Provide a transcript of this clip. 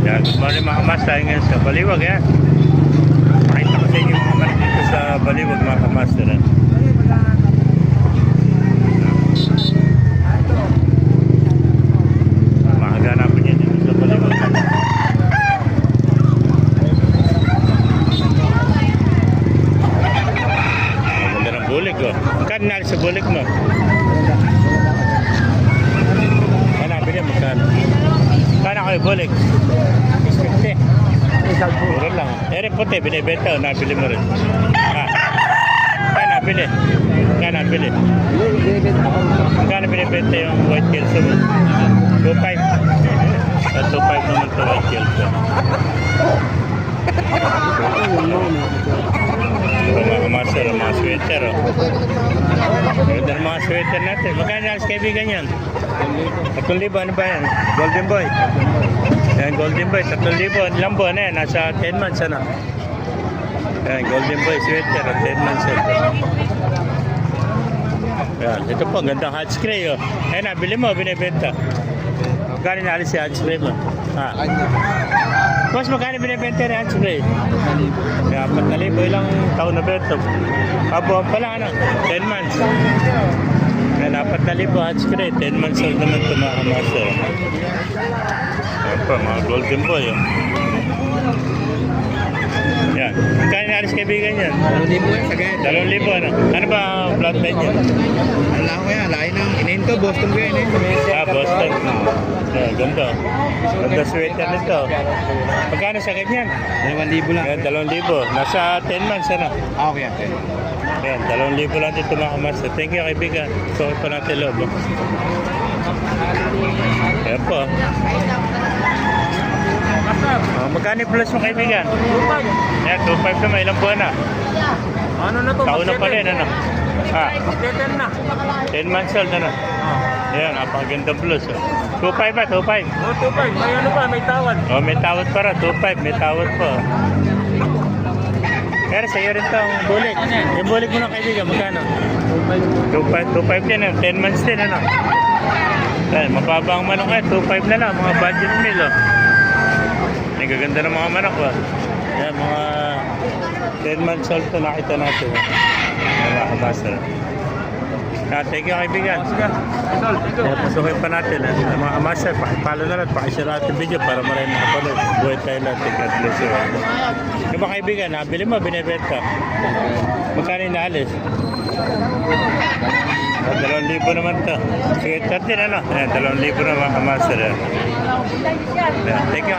Yan, good morning mga kamas, tayo ngayon sa Baliwag yan. Makita ko sa inyo mga kamas dito sa Baliwag mga kamas. Makaganapin yan dito sa Baliwag. Maganda ng bulik oh. Magkano na sa bulik mo? Hanapin yan magkano? Kano kayo bulik? 50. Mura lang. Ere puti, binibenta o nabili mo rin. Kano nabili? Kano nabili? Kano binibenta yung white kelso mo? 2.5. At 2.5 naman ito white kelso. Mga master, mga sweater oh. Ganda ng mga sweater natin. Magkano alas kaibigan yan? 3,000, ano ba yan? Golden Boy. Yan, Golden Boy, 3,000. Ilang buwan na yan? Nasa 10 months, ano? Yan, Golden Boy sweater, 10 months ito. Yan, ito po, gandang hot spray, oh. Yan, nabili mo, binibenta. Magkano naalis si hot spray mo? Mas magkano binibenta rin hot spray? Yan, 4,000, ilang taon na ba ito? Buwan pa lang, ano? 10 months. Yan, 4,000 hot spray, 10 months old naman ito mga master. Yan po, mga Golden Boy, oh. Yan. Magkano na alis kaibigan yan? 2,000 yan, sagad. 2,000, ano? Ano ba ang flatbed yan? Ano lang ko yan, lain ng ininto, Boston ko yan. Boston. Yan, ganda. Ganda sweater nito. Magkano sa ganyan? 2,000 lang. Yan, 2,000. Nasa 10 months, ano? Okay, okay. Yan, 2,000 lang dito mga master. Thank you kaibigan. Suot pa natin loob. Oh. Yan po. Magkano plus mo kaibigan? 2,500. Yan, 2.5 naman. Ilang buwan na? Ano na to? Taon na pa rin, ano? 10 na. 10 months old, ano? Yan, napakagandang plus. Oh. 2.5 ba? 2.5? Oh, 2,500. May ano pa, may tawad. Oh, may tawad para. 2.5, may tawad po. Pero sa'yo rin to ang bulik. Yung bulik mo na kaibigan, magkano? 2.5 din, 10 months din, ano? Yan, mababa ang manok eh. 2.5 na lang, mga budget meal, oh. Ang gaganda ng mga manok, oh. Yan, mga 10 months old to nakita natin. Mga kamaster. Thank you kaibigan. Pasukin pa natin. Mga kamaster, pakipalo na lang. Pakishare natin video para maraming nakapanood. Buhay tayo natin. God bless you. Yung mga kaibigan, nabili mo, binibenta. Magkano yung naalis? 2,000 naman to. Sige, 13 ano? 2,000 na mga kamaster. Thank you.